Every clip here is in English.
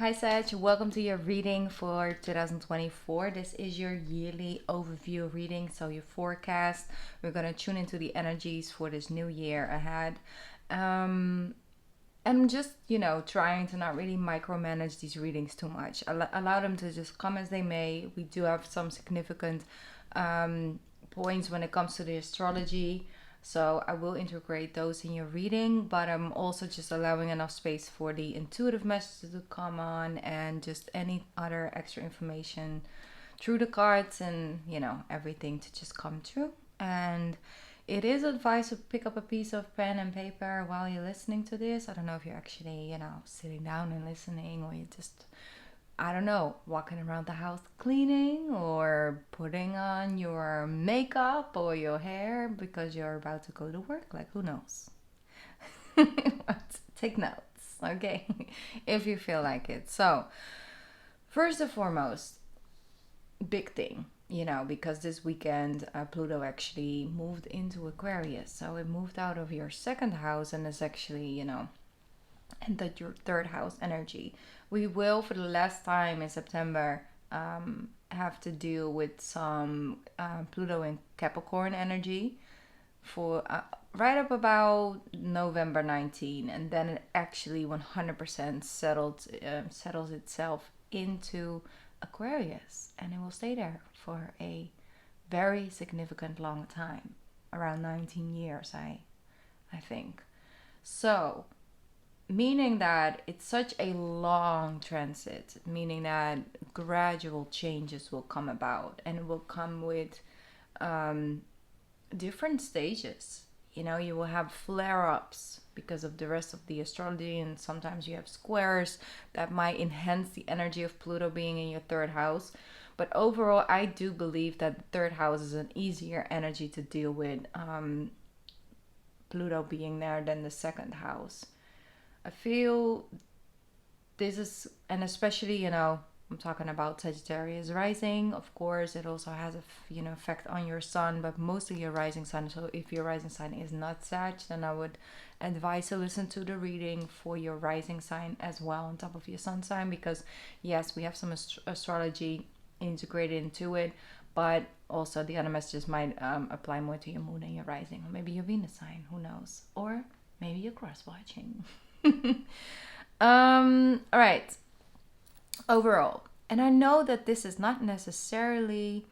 Hi Sag, welcome to your reading for 2024. This is your yearly overview reading, so your forecast. We're going to tune into the energies for this new year ahead. And just, trying to not really micromanage these readings too much. Allow them to just come as they may. We do have some significant points when it comes to the astrology. So I will integrate those in your reading, but I'm also just allowing enough space for the intuitive messages to come on and just any other extra information through the cards and, everything to just come through. And it is advised to pick up a piece of pen and paper while you're listening to this. I don't know if you're actually, sitting down and listening, or you just, I don't know, walking around the house cleaning or putting on your makeup or your hair because you're about to go to work. Like, who knows? Take notes, okay? If you feel like it. So, first and foremost, big thing, because this weekend Pluto actually moved into Aquarius. So it moved out of your second house and is actually, entered your third house energy. We will, for the last time in September, have to deal with some Pluto and Capricorn energy for right up about November 19, and then it actually 100% settles itself into Aquarius, and it will stay there for a very significant long time, around 19 years, I think. So, meaning that it's such a long transit, meaning that gradual changes will come about, and it will come with different stages. You will have flare-ups because of the rest of the astrology, and sometimes you have squares that might enhance the energy of Pluto being in your third house. But overall, I do believe that the third house is an easier energy to deal with, Pluto being there, than the second house. I feel this is, and especially, I'm talking about Sagittarius rising. Of course, it also has a effect on your sun, but mostly your rising sign. So if your rising sign is not Sag, then I would advise to listen to the reading for your rising sign as well on top of your sun sign, because yes, we have some astrology integrated into it, but also the other messages might apply more to your moon and your rising, or maybe your Venus sign. Who knows? Or maybe you're cross watching. All right. Overall, and I know that this is not necessarily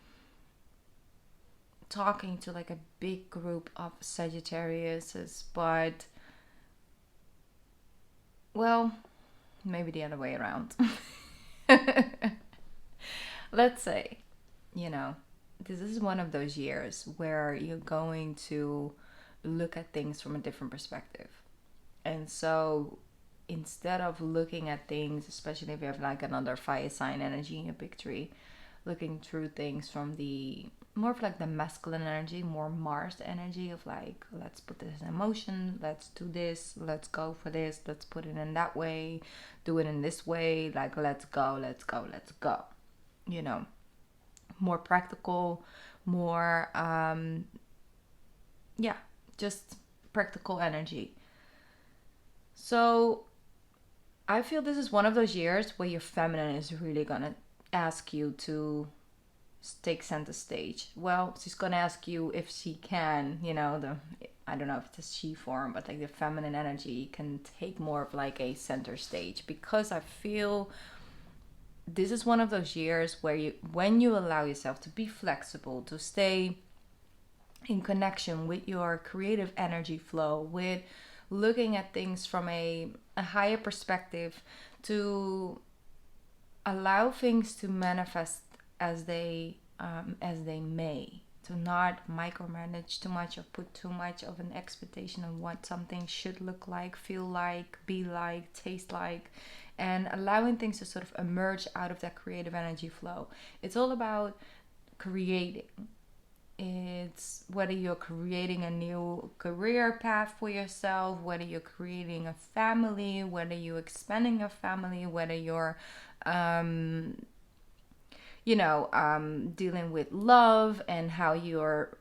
talking to like a big group of Sagittariuses, but well, maybe the other way around. Let's say, this is one of those years where you're going to look at things from a different perspective. And so instead of looking at things, especially if you have like another fire sign energy in your big tree, looking through things from the more of like the masculine energy, more Mars energy of like, let's put this in motion, let's do this, let's go for this, let's put it in that way, do it in this way, like let's go, let's go, let's go. More practical, more just practical energy. So I feel this is one of those years where your feminine is really gonna ask you to take center stage. Well, she's gonna ask you if she can, I don't know if it's a she form, but like the feminine energy can take more of like a center stage, because I feel this is one of those years where when you allow yourself to be flexible, to stay in connection with your creative energy flow, with looking at things from a higher perspective, to allow things to manifest as they may, to not micromanage too much or put too much of an expectation on what something should look like, feel like, be like, taste like, and allowing things to sort of emerge out of that creative energy flow. It's all about creating. It's whether you're creating a new career path for yourself, whether you're creating a family, whether you're expanding your family, whether you're dealing with love and how you're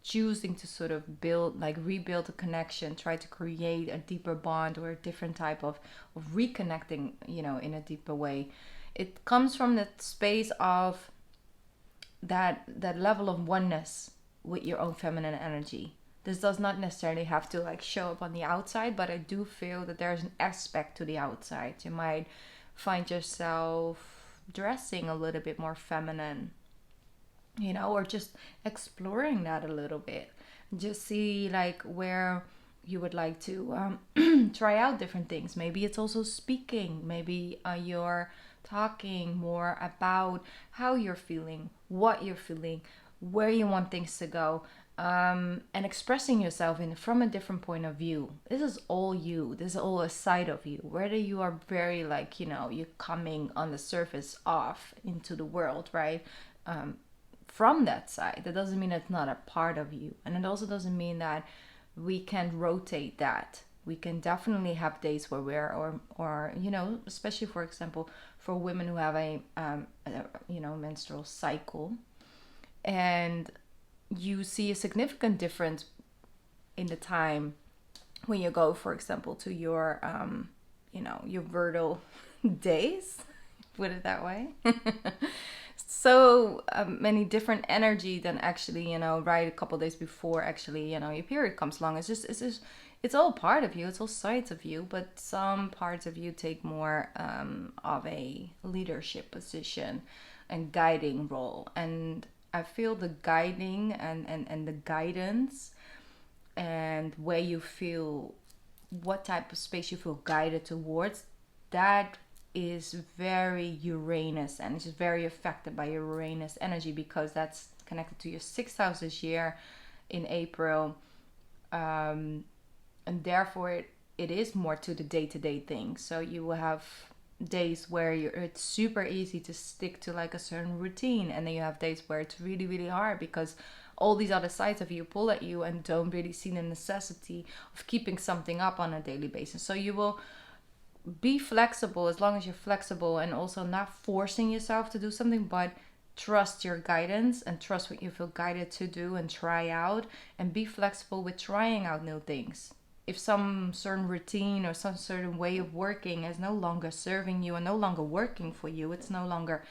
choosing to sort of rebuild a connection, try to create a deeper bond or a different type of reconnecting, in a deeper way. It comes from that space of that level of oneness with your own feminine energy. This does not necessarily have to show up on the outside, but I do feel that there's an aspect to the outside. You might find yourself dressing a little bit more feminine, or just exploring that a little bit. Just see where you would like to try out different things. Maybe it's also speaking. Maybe you're talking more about how you're feeling, what you're feeling, where you want things to go, and expressing yourself from a different point of view. This is all you. This is all a side of you. Whether you are very you're coming on the surface off into the world, right? From that side, that doesn't mean it's not a part of you, and it also doesn't mean that we can rotate that. We can definitely have days where we're or especially for example for women who have a menstrual cycle, and you see a significant difference in the time when you go, for example, to your your fertile days, put it that way. So many different energy than actually right a couple days before actually your period comes along. It's all part of you, it's all sides of you, but some parts of you take more of a leadership position and guiding role. And I feel the guiding and the guidance and where you feel, what type of space you feel guided towards, that is very Uranus, and it's just very affected by Uranus energy, because that's connected to your 6th house this year in April, and therefore it is more to the day-to-day things. So you will have days where it's super easy to stick to a certain routine, and then you have days where it's really, really hard because all these other sides of you pull at you and don't really see the necessity of keeping something up on a daily basis. So you will be flexible as long as you're flexible, and also not forcing yourself to do something, but trust your guidance and trust what you feel guided to do and try out, and be flexible with trying out new things. If some certain routine or some certain way of working is no longer serving you and no longer working for you, it's no longer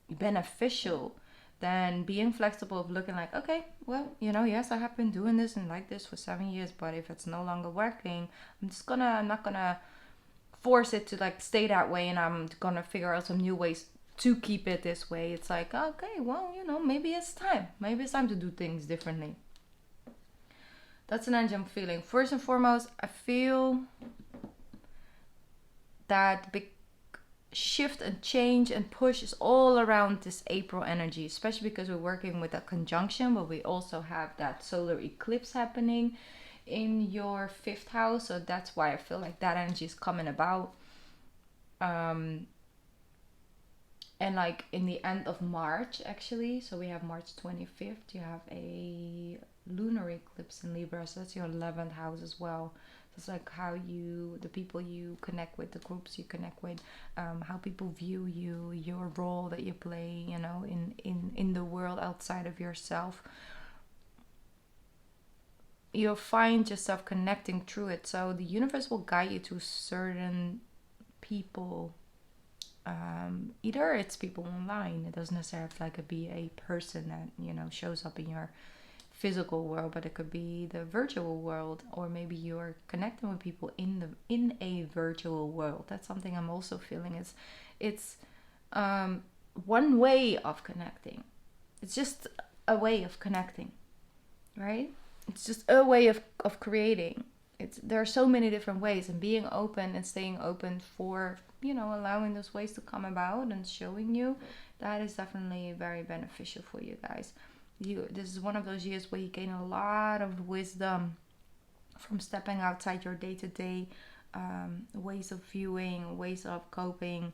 beneficial, then being flexible of looking okay, well, yes, I have been doing this and like this for 7 years, but if it's no longer working, I'm not gonna force it to stay that way, and I'm gonna figure out some new ways to keep it this way. It's okay, well, maybe it's time to do things differently. That's an energy I'm feeling. First and foremost, I feel that big shift and change and push is all around this April energy, especially because we're working with a conjunction, but we also have that solar eclipse happening in your 5th house. So that's why I feel that energy is coming about. And in the end of March, actually, so we have March 25th, you have a lunar eclipse in Libra, so that's your 11th house as well. So it's how the people you connect with, the groups you connect with, how people view you, your role that you play, in the world outside of yourself. You'll find yourself connecting through it. So the universe will guide you to certain people. Either it's people online, it doesn't necessarily have to be a person that shows up in your physical world, but it could be the virtual world, or maybe you're connecting with people in a virtual world. That's something I'm also feeling. It's one way of connecting. It's just a way of connecting, right? It's just a way of creating. There are so many different ways, and being open and staying open for allowing those ways to come about and showing you, that is definitely very beneficial for you guys. This is one of those years where you gain a lot of wisdom from stepping outside your day-to-day ways of viewing, ways of coping,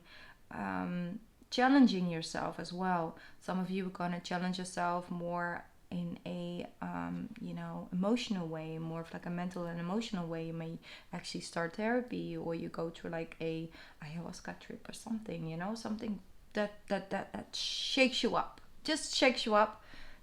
challenging yourself as well. Some of you are going to challenge yourself more in a emotional way, more of a mental and emotional way. You may actually start therapy, or you go through a ayahuasca trip or something, something that shakes you up, just shakes you up,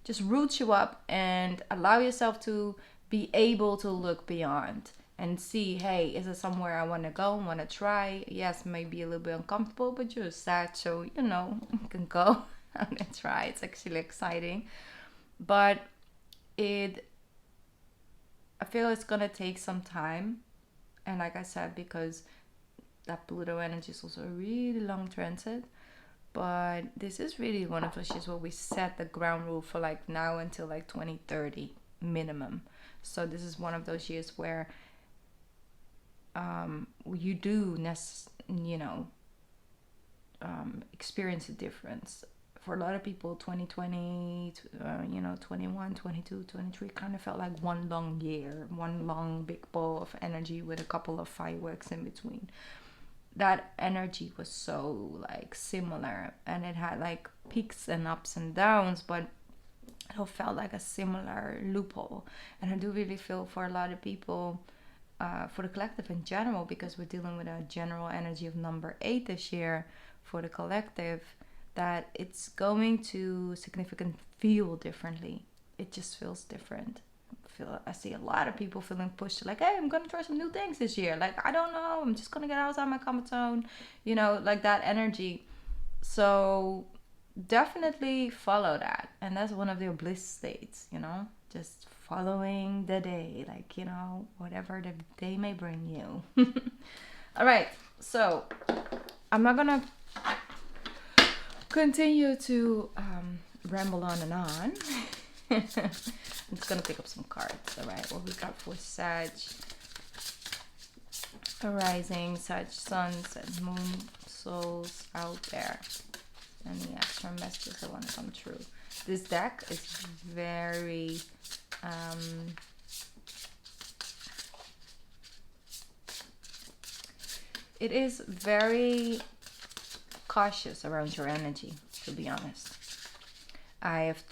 just roots you up and allow yourself to be able to look beyond and see, hey, is it somewhere I want to go, want to try? Yes, maybe a little bit uncomfortable, but you're sad, so you know, you can go and try. It's actually exciting, but I feel it's gonna take some time, and like I said, because that Pluto energy is also a really long transit. But this is really one of those years where we set the ground rule for like now until like 2030 minimum. So this is one of those years where you do, experience a difference. For a lot of people, 2020, 21, 22, 23 kind of felt like one long year, one long big ball of energy with a couple of fireworks in between. That energy was so like similar, and it had like peaks and ups and downs, but it all felt like a similar loophole. And I do really feel for a lot of people, for the collective in general, because we're dealing with a general energy of number 8 this year for the collective, that it's going to significantly feel differently. It just feels different. I see a lot of people feeling pushed to like, hey, I'm gonna try some new things this year. Like, I don't know, I'm just gonna get outside my comfort zone, like that energy. So definitely follow that, and that's one of your bliss states. Just following the day, like whatever the day may bring you. All right, so I'm not gonna continue to ramble on and on. I'm just gonna pick up some cards. All right, what we got for Sag arising, Sag sun, Sag moon, souls out there. Any extra messages that want to come true? This deck is very it is very cautious around your energy, to be honest. I've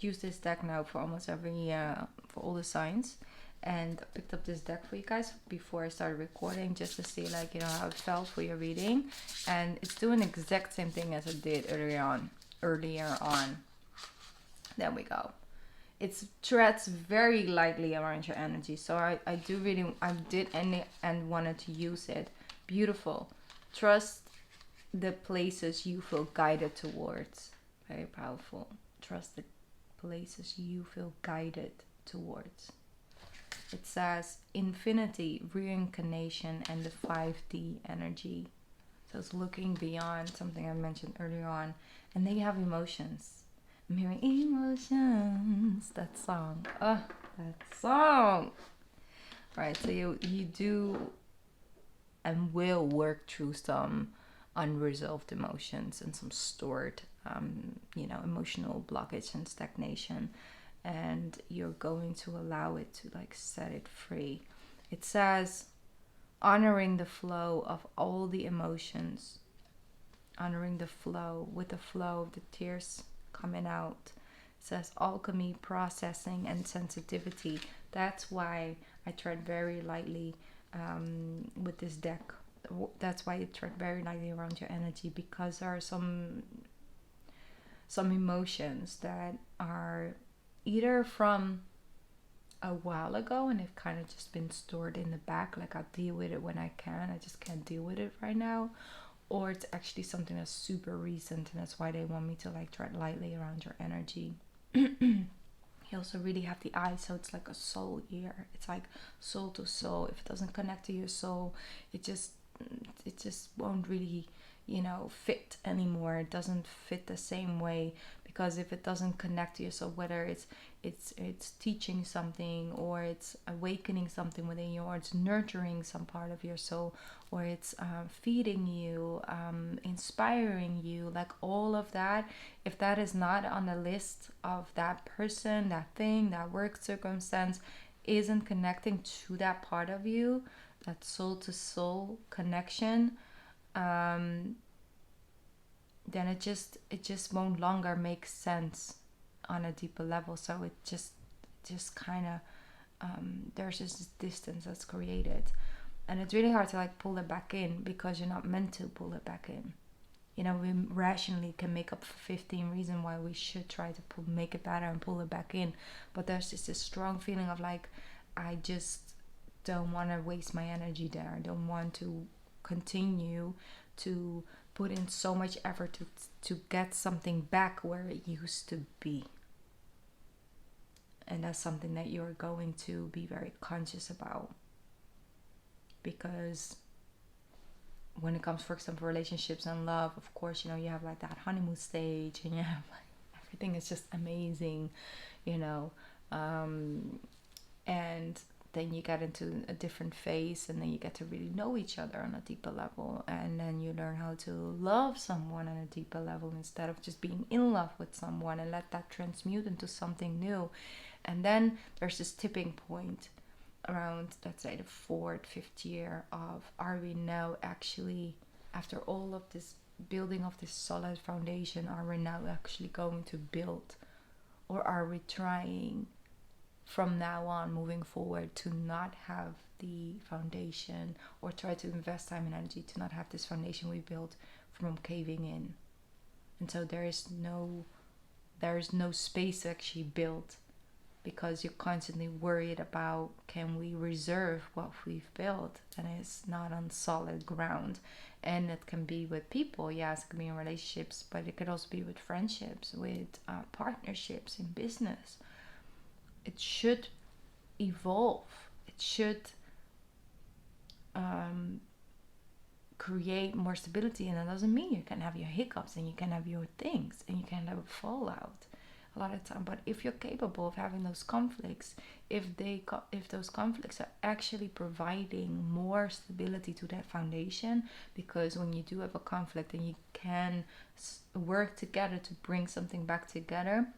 used this deck now for almost for all the signs, and I picked up this deck for you guys before I started recording, just to see how it felt for your reading, and it's doing the exact same thing as it did earlier on. There we go. It treads very lightly around your energy, so I did and wanted to use it. Beautiful. Trust the places you feel guided towards. Very powerful. Trust the places you feel guided towards. It says infinity, reincarnation, and the 5D energy. So it's looking beyond something I mentioned earlier on. And they have emotions. Mirroring emotions. That song. Oh, that song. Right, so you do and will work through some unresolved emotions and some stored emotional blockage and stagnation, and you're going to allow it to set it free. It says honoring the flow of all the emotions, honoring the flow with the flow of the tears coming out. It says alchemy, processing, and sensitivity. That's why I tread very lightly with this deck. That's why it tread very lightly around your energy, because there are some emotions that are either from a while ago and they've kind of just been stored in the back, like I'll deal with it when I can, I just can't deal with it right now, or it's actually something that's super recent, and that's why they want me to tread lightly around your energy. You also really have the eye, so it's like a soul year. It's like soul to soul. If it doesn't connect to your soul, it just won't really fit anymore. It doesn't fit the same way, because if it doesn't connect to you, so whether it's teaching something, or it's awakening something within you, or it's nurturing some part of your soul, or it's feeding you, inspiring you, all of that, if that is not on the list of that person, that thing, that work circumstance, isn't connecting to that part of you, that soul to soul connection, then it just won't longer make sense on a deeper level. So it just kind of there's just this distance that's created, and it's really hard to pull it back in, because you're not meant to pull it back in. You know, we rationally can make up 15 reasons why we should try to make it better and pull it back in. But there's just this strong feeling of like, I just don't want to waste my energy there. I don't want to continue to put in so much effort to get something back where it used to be. And that's something that you're going to be very conscious about. Because when it comes, for example, relationships and love, of course, you know, you have like that honeymoon stage and you have like everything is just amazing, you know, and then you get into a different phase, and then you get to really know each other on a deeper level, and then you learn how to love someone on a deeper level instead of just being in love with someone, and let that transmute into something new. And then there's this tipping point around, let's say, the 4th, 5th year of, are we now actually, after all of this building of this solid foundation, are we now actually going to build, or are we trying from now on moving forward to not have the foundation, or try to invest time and energy to not have this foundation we built from caving in? And so there is no space to actually build, because you're constantly worried about, can we reserve what we've built, and it's not on solid ground. And it can be with people, yes, it can be in relationships, but it could also be with friendships, with partnerships, in business. It should evolve. It should create more stability, and that doesn't mean you can have your hiccups and you can have your things and you can have a fallout a lot of time. But if you're capable of having those conflicts, if those conflicts are actually providing more stability to that foundation, because when you do have a conflict and you can work together to bring something back together,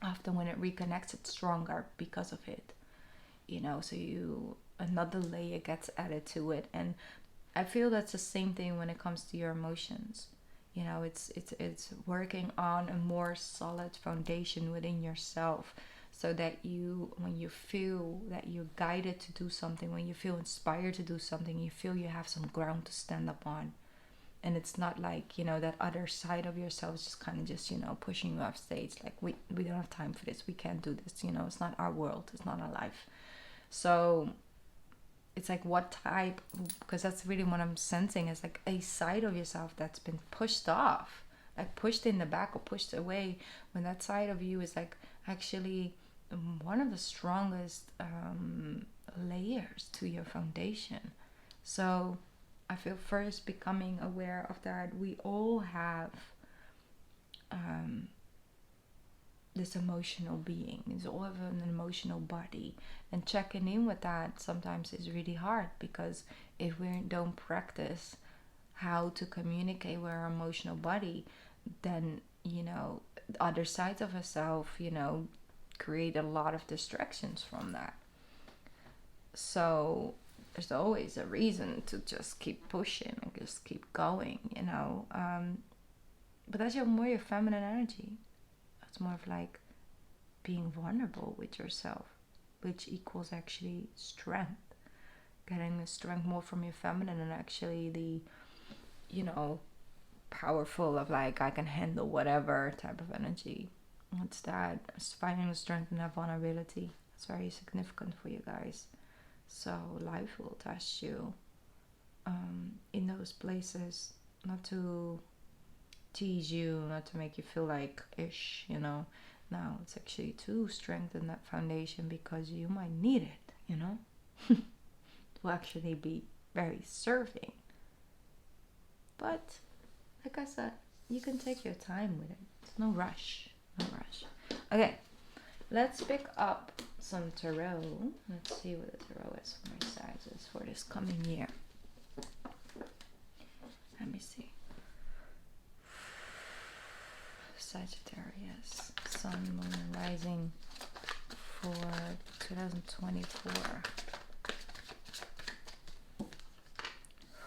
often when it reconnects, it's stronger because of it, you know. So another layer gets added to it. And I feel that's the same thing when it comes to your emotions. You know, it's working on a more solid foundation within yourself, so that when you feel that you're guided to do something, when you feel inspired to do something, you feel you have some ground to stand up on. And it's not like, you know, that other side of yourself is just kind of just, you know, pushing you off stage. Like, we don't have time for this. We can't do this. You know, it's not our world. It's not our life. So it's like, what type, because that's really what I'm sensing, is like a side of yourself that's been pushed off, like pushed in the back or pushed away, when that side of you is like actually one of the strongest layers to your foundation. So I feel first becoming aware of that. We all have this emotional being. We all have an emotional body, and checking in with that sometimes is really hard, because if we don't practice how to communicate with our emotional body, then, you know, other sides of ourselves, you know, create a lot of distractions from that. So there's always a reason to just keep pushing and just keep going, you know. But that's more your feminine energy. That's more of like being vulnerable with yourself, which equals actually strength. Getting the strength more from your feminine, and actually the, you know, powerful of like, I can handle whatever type of energy. It's that, it's finding the strength in that vulnerability. It's very significant for you guys. So life will test you in those places, not to tease you, not to make you feel like ish, you know. No, it's actually to strengthen that foundation, because you might need it, you know, to actually be very serving. But like I said, you can take your time with it. It's no rush. Okay, let's pick up some tarot. Let's see what the tarot is for my Sagittarius for this coming year. Let me see. Sagittarius, Sun, Moon, and Rising for 2024.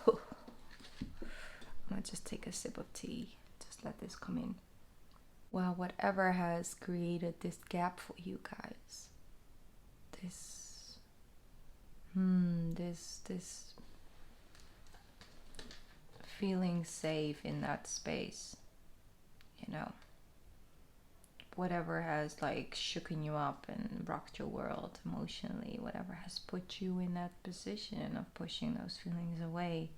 I'm gonna just take a sip of tea. Just let this come in. Well, whatever has created this gap for you guys, this feeling safe in that space, you know. Whatever has like shooken you up and rocked your world emotionally, whatever has put you in that position of pushing those feelings away,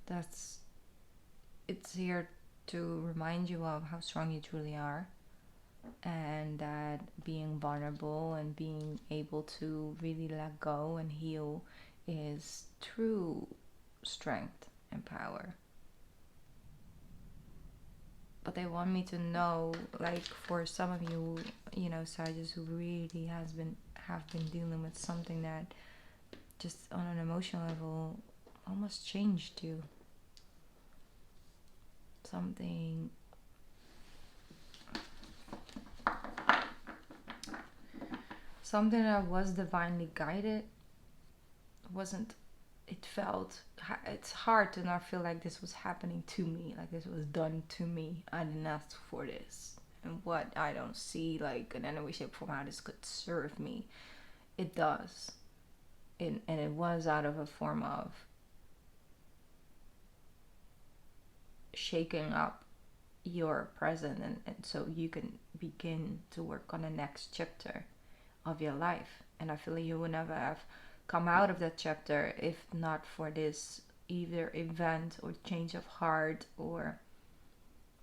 it's here to remind you of how strong you truly are, and that being vulnerable and being able to really let go and heal is true strength and power. But they want me to know, like, for some of you, you know, Sagittarius, who really have been dealing with something that just on an emotional level almost changed you. Something that was divinely guided wasn't. It's hard to not feel like this was happening to me, like this was done to me. I didn't ask for this, and what I don't see like in any way, shape, or form how this could serve me. It does, and it was out of a form of shaking up your present, and so you can begin to work on the next chapter of your life. And I feel like you would never have come out of that chapter if not for this either event or change of heart or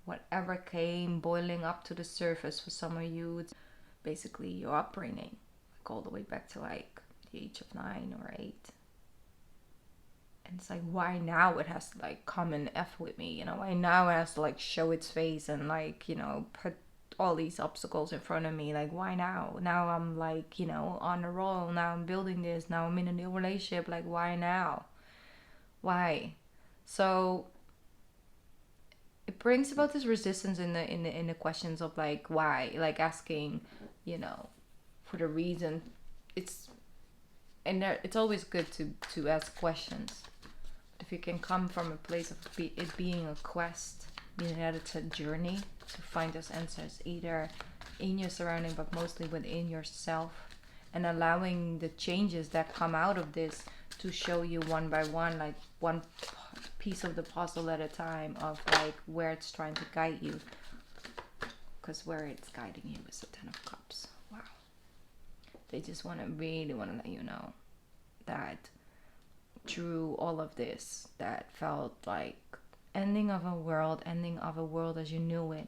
whatever came boiling up to the surface. For some of you, it's basically your upbringing, like all the way back to like the age of 9 or 8. And it's like, why now it has to like come and F with me, you know? Why now it has to like show its face and like, you know, put all these obstacles in front of me? Like, why now? Now I'm like, you know, on a roll. Now I'm building this. Now I'm in a new relationship. Like, why now? Why? So it brings about this resistance in the questions of like, why? Like asking, you know, for the reason. It's always good to ask questions. But if you can come from a place of it being a quest, meaning that it's a journey to find those answers, either in your surrounding, but mostly within yourself, and allowing the changes that come out of this to show you one by one, like one piece of the puzzle at a time, of like where it's trying to guide you. Because where it's guiding you is the 10 of Cups. Wow. They just really want to let you know that through all of this that felt like ending of a world as you knew it,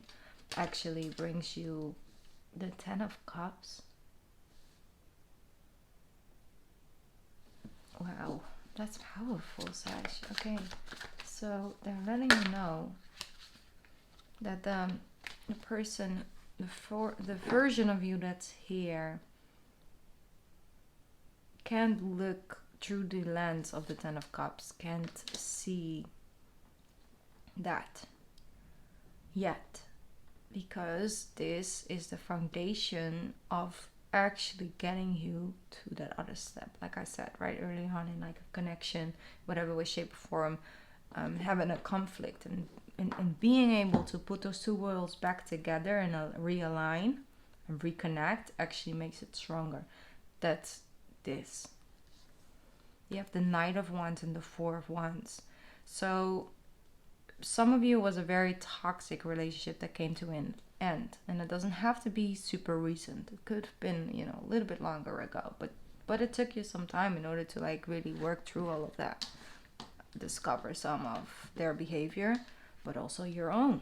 actually brings you the 10 of Cups. Wow, that's powerful, Sag. Okay, so they're letting you know that the person, the version of you that's here, can't look through the lens of the 10 of Cups, can't see that yet, because this is the foundation of actually getting you to that other step. Like I said right early on, in like a connection, whatever way, shape, or form, having a conflict and being able to put those two worlds back together and realign and reconnect actually makes it stronger. That's this. You have the Knight of Wands and the Four of Wands. So some of you was a very toxic relationship that came to an end, and it doesn't have to be super recent. It could have been, you know, a little bit longer ago, but it took you some time in order to like really work through all of that, discover some of their behavior, but also your own,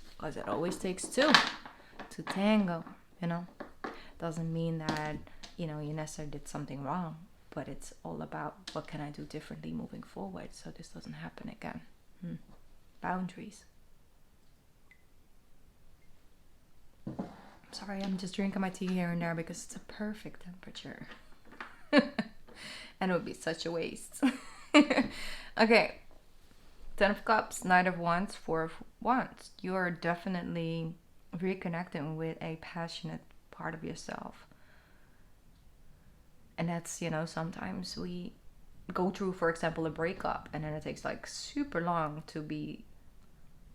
because it always takes two to tango, you know. Doesn't mean that, you know, you necessarily did something wrong, but it's all about what can I do differently moving forward so this doesn't happen again. Boundaries. Sorry, I'm just drinking my tea here and there because it's a perfect temperature. And it would be such a waste. Okay. 10 of Cups, Knight of Wands, 4 of Wands. You are definitely reconnecting with a passionate part of yourself. And that's, you know, sometimes we go through, for example, a breakup, and then it takes like super long to be,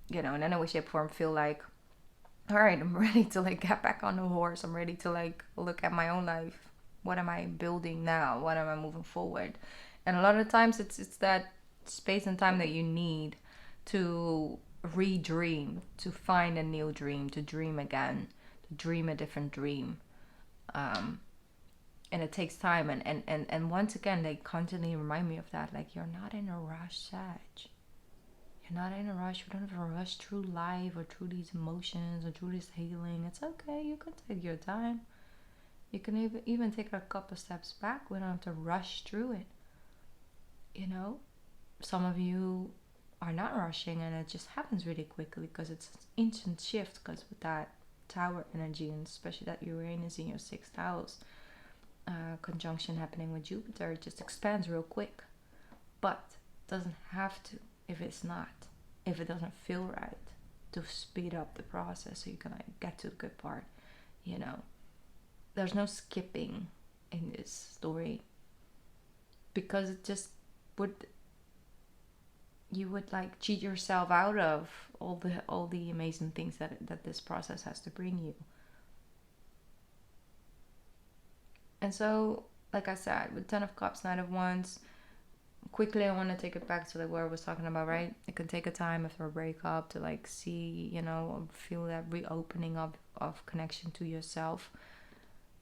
you know, in any way, shape, or form feel like, all right, I'm ready to like get back on the horse. I'm ready to like look at my own life. What am I building now? What am I moving forward? And a lot of times it's that space and time that you need to redream, to find a new dream, to dream again, to dream a different dream. And it takes time, and once again they constantly remind me of that, like, you're not in a rush, Sag. You're not in a rush. You don't have to rush through life or through these emotions or through this healing. It's okay. You can take your time. You can even take a couple steps back. We don't have to rush through it. You know, some of you are not rushing, and it just happens really quickly because it's an instant shift. Because with that Tower energy, and especially that Uranus in your 6th house conjunction happening with Jupiter, it just expands real quick. But it doesn't have to if it doesn't feel right, to speed up the process so you can like get to the good part. You know, there's no skipping in this story, because it just you would like cheat yourself out of all the amazing things that this process has to bring you. And so, like I said, with 10 of Cups, 9 of Wands, quickly I want to take it back to like what I was talking about, right? It can take a time after a breakup to like see, you know, feel that reopening of connection to yourself.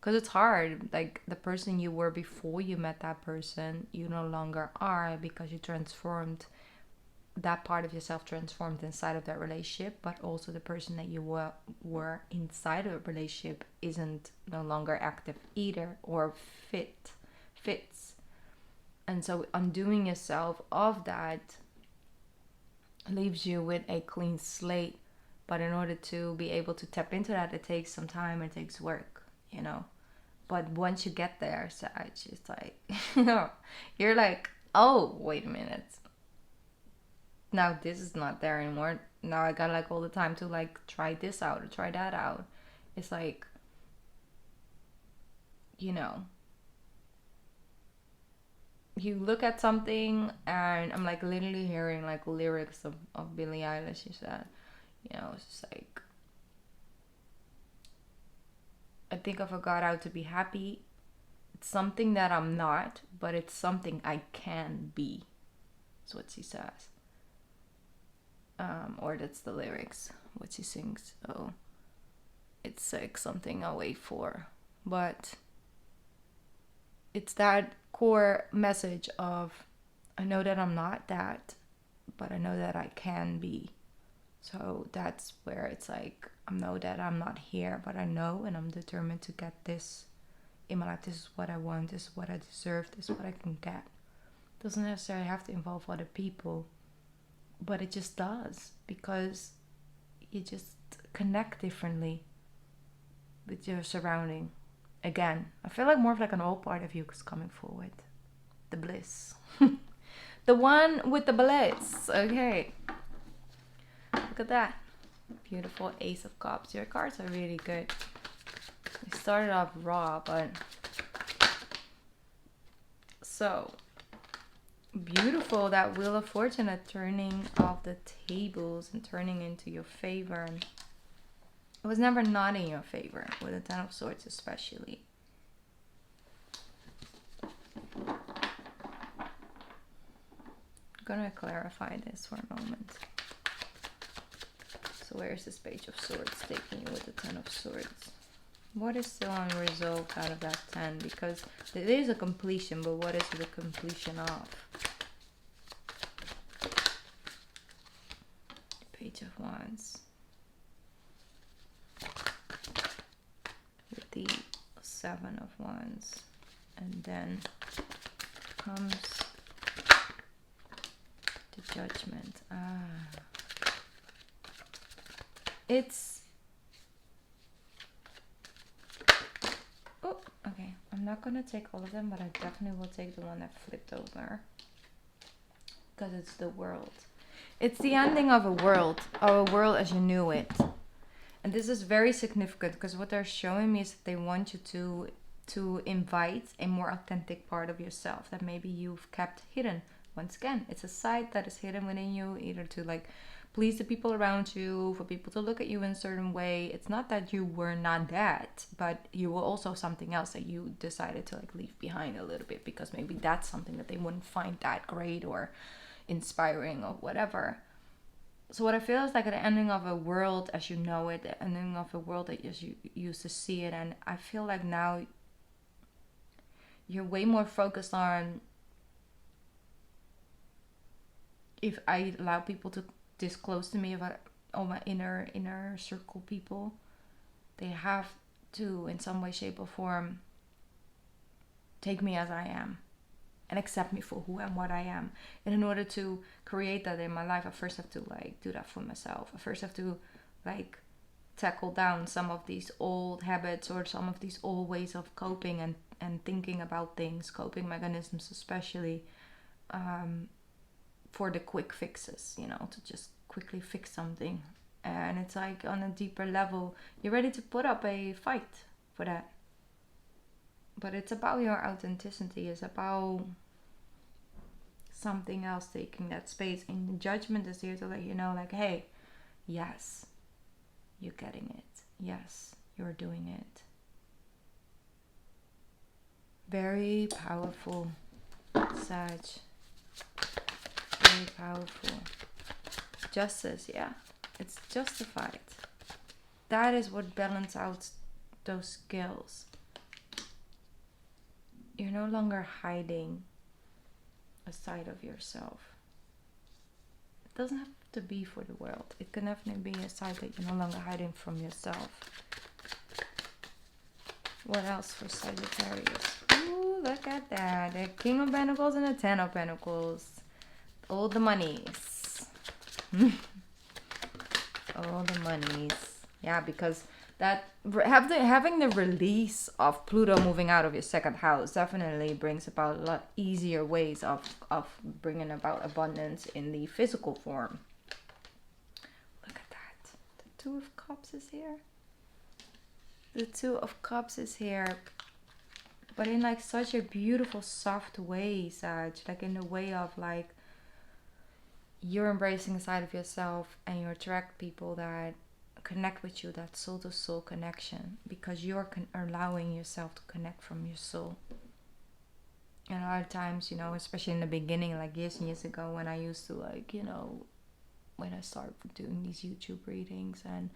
Because it's hard. Like, the person you were before you met that person, you no longer are, because you transformed. That part of yourself transformed inside of that relationship, but also the person that you were inside of a relationship isn't no longer active either, or fits. And so undoing yourself of that leaves you with a clean slate. But in order to be able to tap into that, it takes some time, it takes work, you know. But once you get there, so it's just like, you know, you're like, oh, wait a minute. Now this is not there anymore. Now I got like all the time to like try this out or try that out. It's like, you know, you look at something, and I'm like literally hearing like lyrics of Billie Eilish. She said, you know, it's just like, I think I forgot how to be happy. It's something that I'm not, but it's something I can be. That's what she says. Or that's the lyrics, what she sings. So it's like something I'll wait for. But it's that core message of, I know that I'm not that, but I know that I can be. So that's where it's like, I know that I'm not here, but I know, and I'm determined to get this in my life. This is what I want. This is what I deserve. This is what I can get. It doesn't necessarily have to involve other people, but it just does, because you just connect differently with your surrounding. Again, I feel like more of like an old part of you is coming forward. The bliss. The one with the bliss. Okay. Look at that. Beautiful Ace of Cups. Your cards are really good. We started off raw, but... So... beautiful, that Wheel of Fortune at turning off the tables and turning into your favor. And it was never not in your favor, with the 10 of Swords especially. I'm gonna clarify this for a moment. So where's this Page of Swords taking you with the 10 of Swords? What is still unresolved out of that 10? Because there is a completion, but what is the completion of? Page of Wands. With the 7 of Wands. And then comes the Judgment. It's... oh, okay. I'm not going to take all of them, but I definitely will take the one that flipped over. Because it's the World. It's the ending of a world as you knew it. And this is very significant, because what they're showing me is that they want you to invite a more authentic part of yourself that maybe you've kept hidden. Once again, it's a side that is hidden within you, either to like please the people around you, for people to look at you in a certain way. It's not that you were not that, but you were also something else that you decided to like leave behind a little bit, because maybe that's something that they wouldn't find that great, or inspiring or whatever. So what I feel is like the ending of a world as you know it, the ending of a world that you used to see it. And I feel like now you're way more focused on, if I allow people to this close to me, about all my inner circle people, they have to, in some way, shape, or form, take me as I am and accept me for who and what I am. And in order to create that in my life, I first have to like do that for myself. I first have to like tackle down some of these old habits or some of these old ways of coping and thinking about things, coping mechanisms especially, for the quick fixes, you know, to just quickly fix something. And it's like on a deeper level, you're ready to put up a fight for that. But it's about your authenticity. It's about something else taking that space. And judgment is here to let you know, like, hey, yes, you're getting it. Yes, you're doing it. Very powerful, Sag. Very powerful. Justice, yeah. It's justified. That is what balances out those skills. You're no longer hiding a side of yourself. It doesn't have to be for the world. It can definitely be a side that you're no longer hiding from yourself. What else for Sagittarius? Ooh, look at that. The King of Pentacles and the Ten of Pentacles. All the monies. All the monies. Yeah, because that having the release of Pluto moving out of your second house definitely brings about a lot easier ways of bringing about abundance in the physical form. Look at that. The Two of Cups is here. The Two of Cups is here. But in like such a beautiful, soft way, Sag. Like in the way of like you're embracing a side of yourself and you attract people that connect with you, that soul to soul connection, because you're allowing yourself to connect from your soul. And a lot of times, you know, especially in the beginning, like years and years ago, when I used to like, you know, when I started doing these YouTube readings, and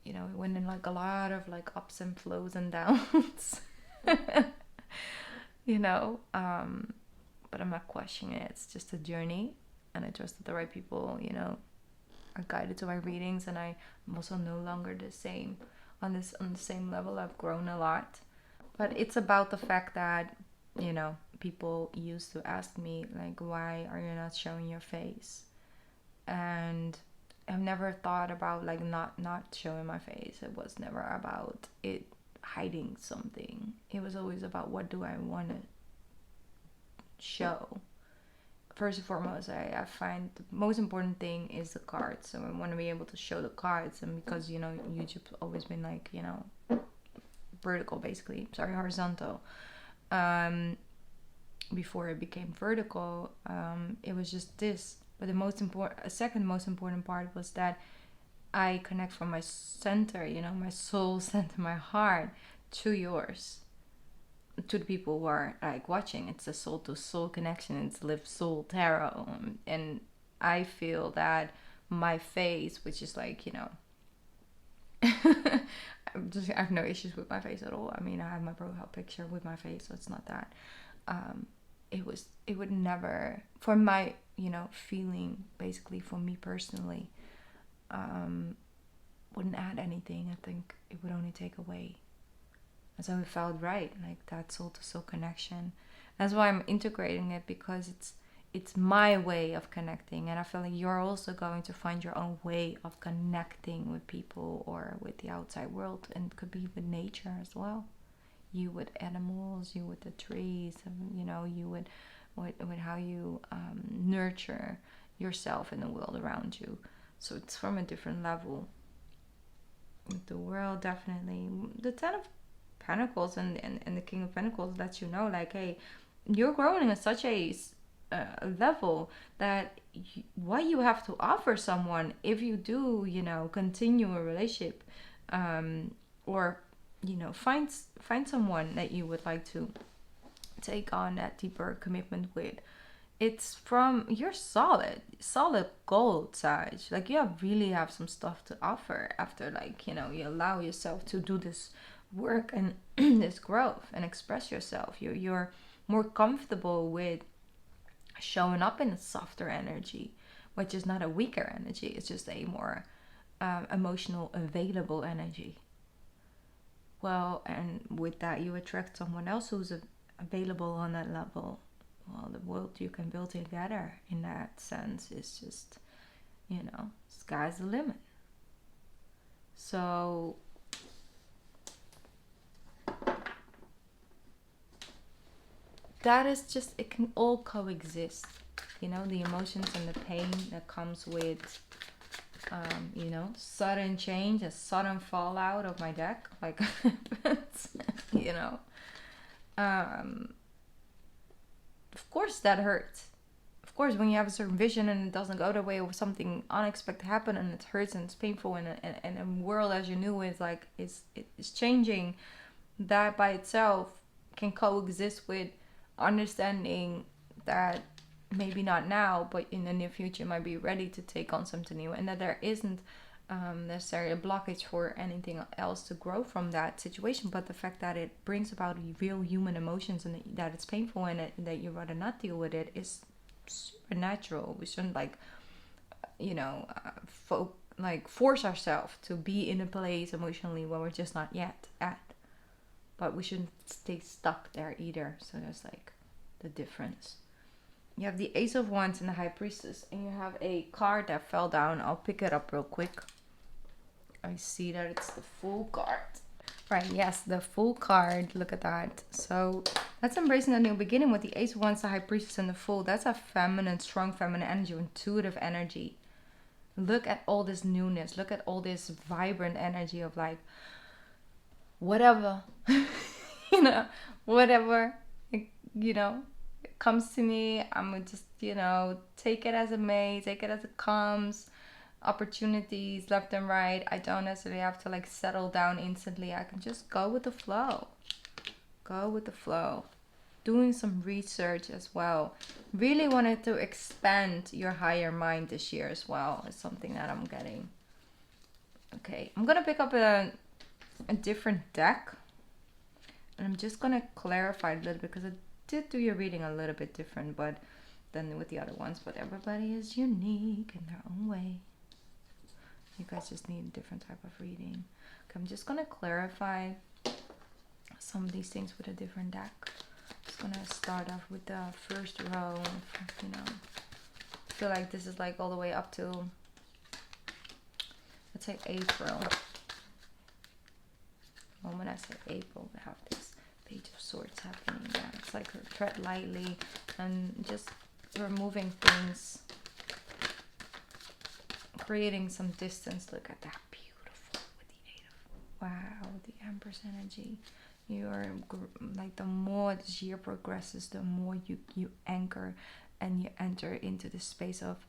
you know, it went in like a lot of like ups and flows and downs. You know, but I'm not questioning it. It's just a journey, and I trust that the right people, you know, are guided to my readings, and I'm also no longer the same on the same level. I've grown a lot, but it's about the fact that, you know, people used to ask me like, why are you not showing your face? And I've never thought about like not showing my face. It was never about it hiding something. It was always about, what do I want to show? First and foremost, I find the most important thing is the cards. So I want to be able to show the cards. And because, you know, YouTube's always been like, you know, vertical basically. Sorry, horizontal. Before it became vertical, it was just this. But the second most important part was that I connect from my center, you know, my soul center, my heart, to yours. To the people who are like watching. It's a soul to soul connection. It's Live Soul Tarot. And I feel that my face, which is like, you know, I have no issues with my face at all. I mean, I have my profile picture with my face, so it's not that. It would never, for my, you know, feeling, basically for me personally, wouldn't add anything. I think it would only take away. And so it felt right, like that soul to soul connection. That's why I'm integrating it, because it's my way of connecting, and I feel like you're also going to find your own way of connecting with people or with the outside world, and it could be with nature as well. You with animals, you with the trees, you know, you with how you nurture yourself and the world around you. So it's from a different level. With the world, definitely. The Ten of Pentacles and the King of Pentacles lets you know, like, hey, you're growing at such a level that what you have to offer someone, if you do, you know, continue a relationship, or, you know, find someone that you would like to take on that deeper commitment with, it's from, you're solid gold, Sag. Like you really have some stuff to offer after, like, you know, you allow yourself to do this work and this growth and express yourself. You're more comfortable with showing up in a softer energy, which is not a weaker energy. It's just a more emotional, available energy. Well, and with that, you attract someone else who's available on that level. Well, the world you can build together in that sense is just, you know, sky's the limit. So that is just, it can all coexist. You know, the emotions and the pain that comes with, you know, sudden change, a sudden fallout of my deck, like, you know, of course that hurts. Of course, when you have a certain vision and it doesn't go the way, or something unexpected happen and it hurts and it's painful, and a world as you knew is like it's changing, that by itself can coexist with understanding that maybe not now, but in the near future you might be ready to take on something new, and that there isn't necessarily a blockage for anything else to grow from that situation, but the fact that it brings about real human emotions and that it's painful and that you'd rather not deal with it is supernatural. We shouldn't, like, you know, force ourselves to be in a place emotionally where we're just not yet at, but we shouldn't stay stuck there either. So there's like the difference. You have the Ace of Wands and the High Priestess, and you have a card that fell down. I'll pick it up real quick. I see that it's the Fool card. Right, yes, the Fool card. Look at that. So that's embracing a new beginning with the Ace of Wands, the High Priestess, and the Fool. That's a feminine, strong feminine energy, intuitive energy. Look at all this newness. Look at all this vibrant energy of like, whatever, you know, whatever, you know, comes to me, I'm gonna just, you know, take it as it may, take it as it comes. Opportunities left and right. I don't necessarily have to like settle down instantly. I can just go with the flow. Go with the flow. Doing some research as well. Really wanted to expand your higher mind this year as well. Is something that I'm getting. Okay, I'm gonna pick up a different deck, and I'm just gonna clarify a little bit because I did do your reading a little bit different than with the other ones, but everybody is unique in their own way. You guys just need a different type of reading. Okay, I'm just gonna clarify some of these things with a different deck. I'm just gonna start off with the first row. You know, I feel like this is like all the way up to, let's say, April. The moment I say April, we have this Page of Swords happening. Yeah, it's like tread lightly and just removing things, creating some distance. Look at that, beautiful with the Eight of, wow, the Empress energy. You're like, the more this year progresses, the more you anchor and you enter into the space of,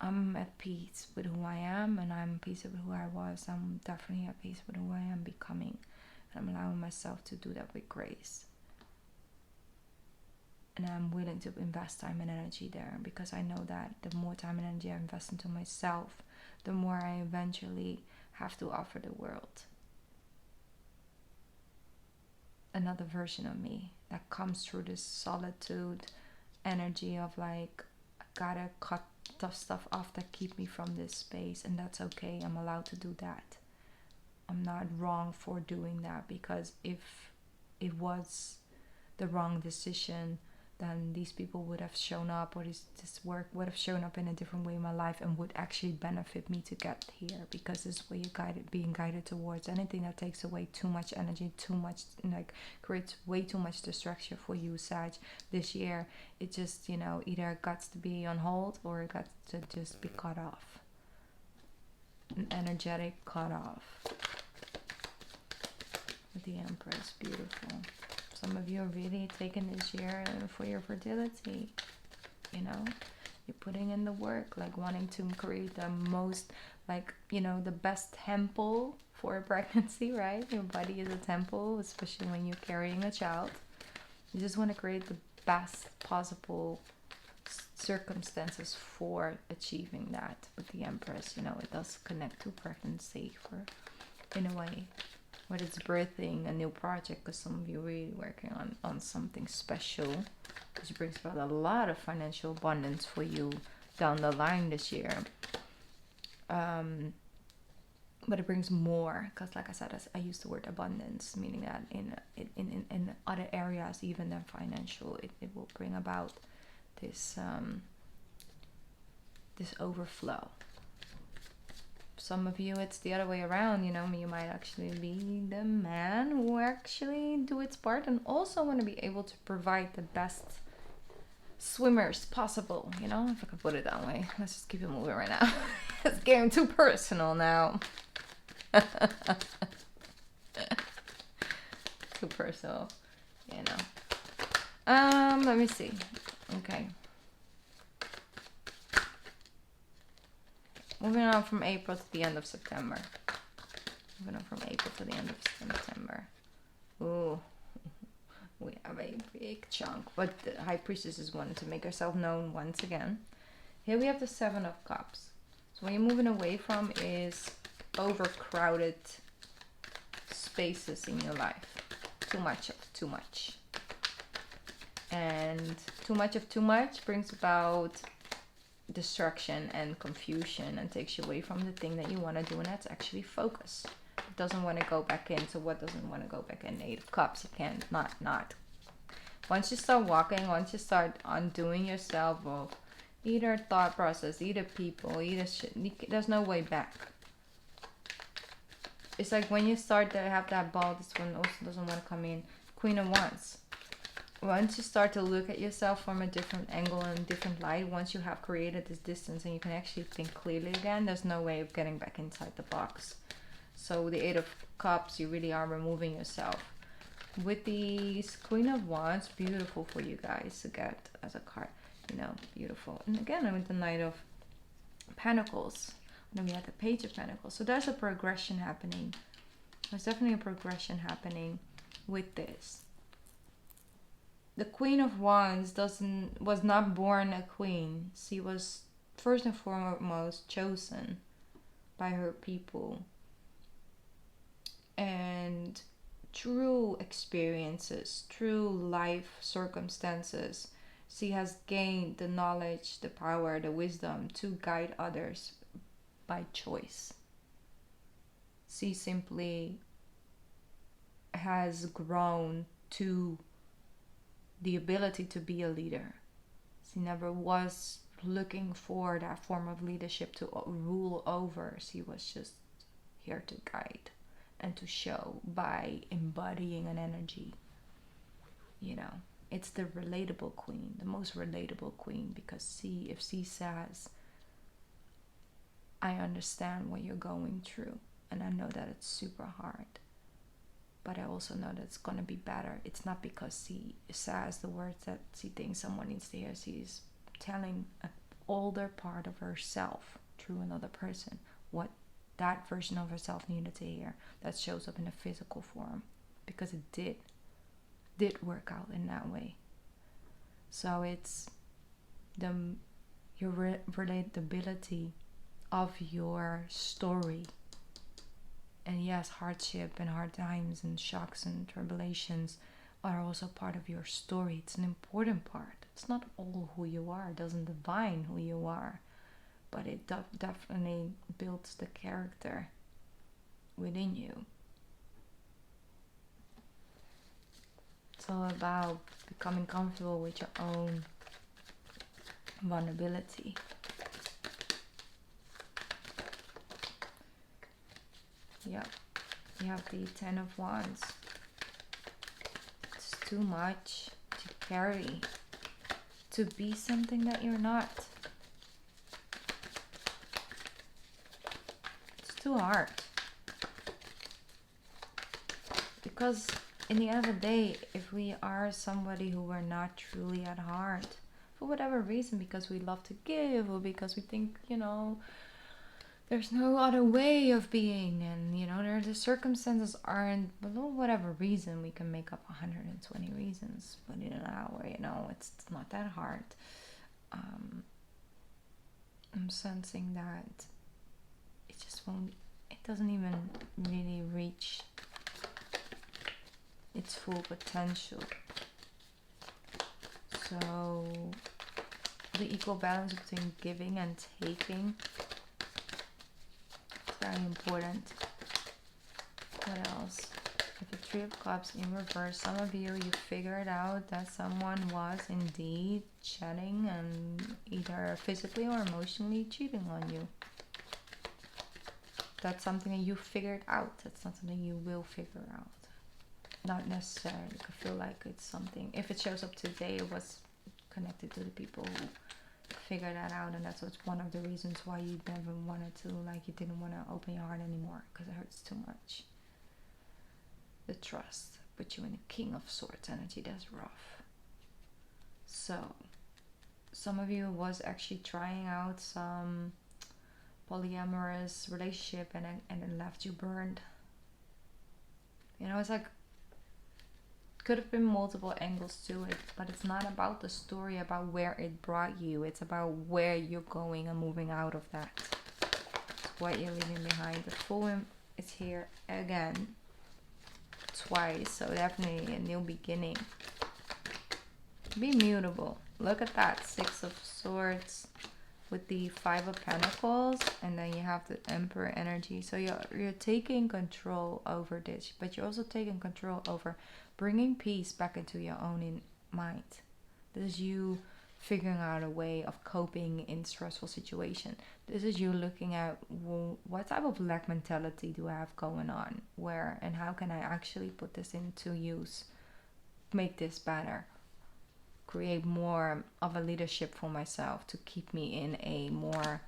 I'm at peace with who I am, and I'm at peace with who I was. I'm definitely at peace with who I am becoming. And I'm allowing myself to do that with grace. And I'm willing to invest time and energy there, because I know that the more time and energy I invest into myself, the more I eventually have to offer the world. Another version of me that comes through this solitude energy of like, I gotta cut tough stuff off that keep me from this space, and that's okay. I'm allowed to do that. I'm not wrong for doing that, because if it was the wrong decision, then these people would have shown up, or this work would have shown up in a different way in my life and would actually benefit me to get here, because this is where you're being guided towards. Anything that takes away too much energy, too much, like, creates way too much distraction for you, Sag, this year, it just, you know, either got to be on hold or it got to just be cut off. An energetic cut off. With the Empress, beautiful. Some of you are really taking this year for your fertility. You know, you're putting in the work, like wanting to create the most, like, you know, the best temple for a pregnancy, right? Your body is a temple, especially when you're carrying a child. You just want to create the best possible circumstances for achieving that. With the Empress, you know, it does connect to pregnancy for, in a way, whether it's birthing a new project, because some of you are really working on something special, which brings about a lot of financial abundance for you down the line this year. But it brings more, because like I said, I use the word abundance, meaning that in other areas even than financial, it will bring about this this overflow. Some of you, it's the other way around, you know, you might actually be the man who actually do its part and also want to be able to provide the best swimmers possible, you know, if I can put it that way. Let's just keep it moving right now. It's getting too personal now. Too personal, you know. Let me see. Okay. Moving on from April to the end of September. Moving on from April to the end of September. Ooh. We have a big chunk. But the High Priestess is wanting to make herself known once again. Here we have the Seven of Cups. So what you're moving away from is overcrowded spaces in your life. Too much of too much. And too much of too much brings about distraction and confusion and takes you away from the thing that you want to do, and that's actually focus. It doesn't want to go back in. So what doesn't want to go back in? Eight of Cups. You can't not. Once you start walking, once you start undoing yourself of either thought process, either people, either shit, there's no way back. It's like when you start to have that ball, this one also doesn't want to come in. Queen of Wands. Once you start to look at yourself from a different angle and different light, once you have created this distance and you can actually think clearly again, there's no way of getting back inside the box. So the Eight of Cups, you really are removing yourself. With the Queen of Wands, beautiful for you guys to get as a card, you know, beautiful. And again, with the Knight of Pentacles, then we have the Page of Pentacles. So there's a progression happening. There's definitely a progression happening with this. The Queen of Wands was not born a queen. She was first and foremost chosen by her people. And through experiences, through life circumstances, she has gained the knowledge, the power, the wisdom to guide others by choice. She simply has grown to the ability to be a leader. She never was looking for that form of leadership to rule over. She was just here to guide and to show by embodying an energy. You know, it's the relatable queen, the most relatable queen, because if she says, I understand what you're going through, and I know that it's super hard, but I also know that it's going to be better. It's not because she says the words that she thinks someone needs to hear. She's telling an older part of herself through another person what that version of herself needed to hear. That shows up in a physical form, because it did work out in that way. So it's your relatability of your story. And yes, hardship and hard times and shocks and tribulations are also part of your story. It's an important part. It's not all who you are. It doesn't define who you are. But it definitely builds the character within you. It's all about becoming comfortable with your own vulnerability. Yeah, you have the Ten of Wands. It's too much to carry, to be something that you're not. It's too hard. Because in the end of the day, if we are somebody who we're not truly at heart, for whatever reason, because we love to give, or because we think, you know, there's no other way of being, and you know, the circumstances aren't, below whatever reason, we can make up 120 reasons, but in an hour, you know, it's not that hard. I'm sensing that it just won't, it doesn't even really reach its full potential. So the equal balance between giving and taking is very important. What else? With the Three of Cups in reverse, some of you figured out that someone was indeed chatting and either physically or emotionally cheating on you. That's something that you figured out. That's not something you will figure out. Not necessarily. I feel like it's something, if it shows up today, it was connected to the people who figured that out, and that's what's one of the reasons why you never wanted to, like, you didn't want to open your heart anymore, because it hurts too much. The trust put you in the King of Swords energy. That's rough. So some of you was actually trying out some polyamorous relationship, and it left you burned. You know, it's like, could have been multiple angles to it, but it's not about the story about where it brought you. It's about where you're going and moving out of that. It's what you're leaving behind. The Fool is here again twice, so definitely a new beginning. Be mutable. Look at that, Six of Swords with the Five of Pentacles, and then you have the Emperor energy. So you're taking control over this, but you're also taking control over bringing peace back into your own mind. This is you figuring out a way of coping in stressful situation. This is you looking at, well, what type of lack mentality do I have going on, where, and how can I actually put this into use, make this better, create more of a leadership for myself to keep me in a more,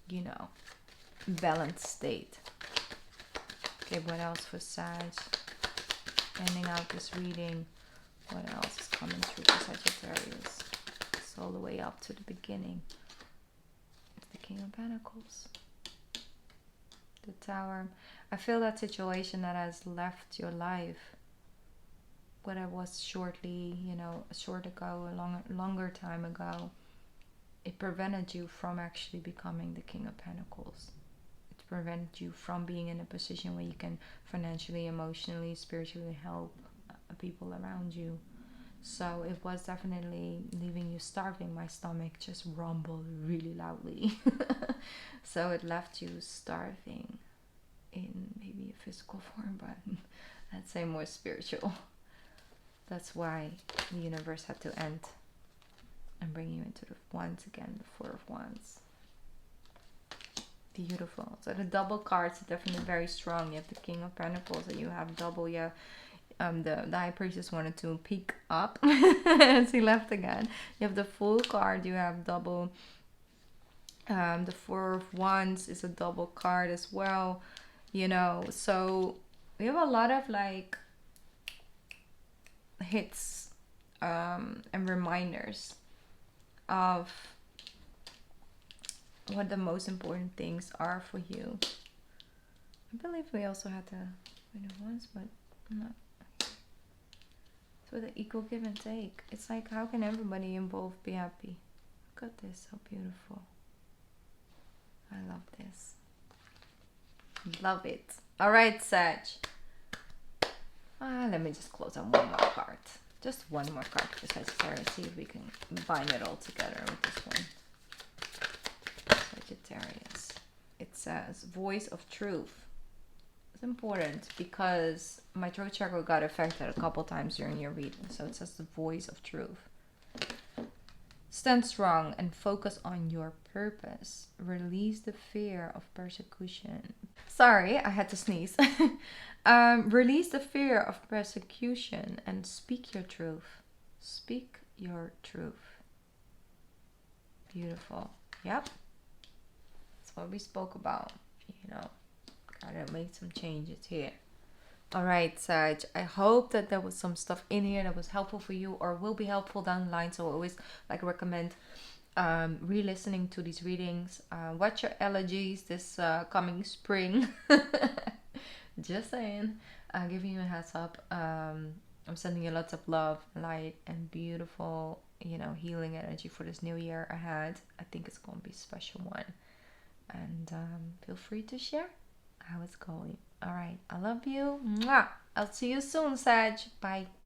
you know, balanced state. Okay, what else for Sag? Ending out this reading, what else is coming through for Sagittarius? It's all the way up to the beginning. It's the King of Pentacles. The Tower. I feel that situation that has left your life, what I was shortly, you know, a short ago, a longer time ago, it prevented you from actually becoming the King of Pentacles. It prevented you from being in a position where you can financially, emotionally, spiritually help people around you. So it was definitely leaving you starving. My stomach just rumbled really loudly. So it left you starving in maybe a physical form, but I'd say more spiritual. That's why the universe had to end and bring you into the Wands again, the Four of Wands. Beautiful. So the double cards are definitely very strong. You have the King of Pentacles, and you have double. Yeah, the High Priestess wanted to peek up as he left again. You have the Fool card. You have double. The Four of Wands is a double card as well. You know, so we have a lot of like hits and reminders of what the most important things are for you. I believe we also had the Queen of Wands, but I'm not. So the equal give and take. It's like, how can everybody involved be happy? Look at this, so beautiful. I love this. Love it. All right, Sag. Let me just close on one more card. Just one more card for Sagittarius. See if we can bind it all together with this one. Sagittarius. It says voice of truth. It's important because my throat chakra got affected a couple times during your reading. So it says the voice of truth. Stand strong and focus on your purpose. Release the fear of persecution. Sorry, I had to sneeze. Release the fear of persecution and speak your truth. Speak your truth. Beautiful. Yep. That's what we spoke about. You know, gotta make some changes here. All right, Sag. I hope that there was some stuff in here that was helpful for you or will be helpful down the line. So I always like recommend re-listening to these readings. Watch your allergies this coming spring. Just saying. Giving you a heads up. I'm sending you lots of love, light, and beautiful, healing energy for this new year ahead. I think it's going to be a special one. And feel free to share how it's going. All right. I love you. Mwah. I'll see you soon, Sag. Bye.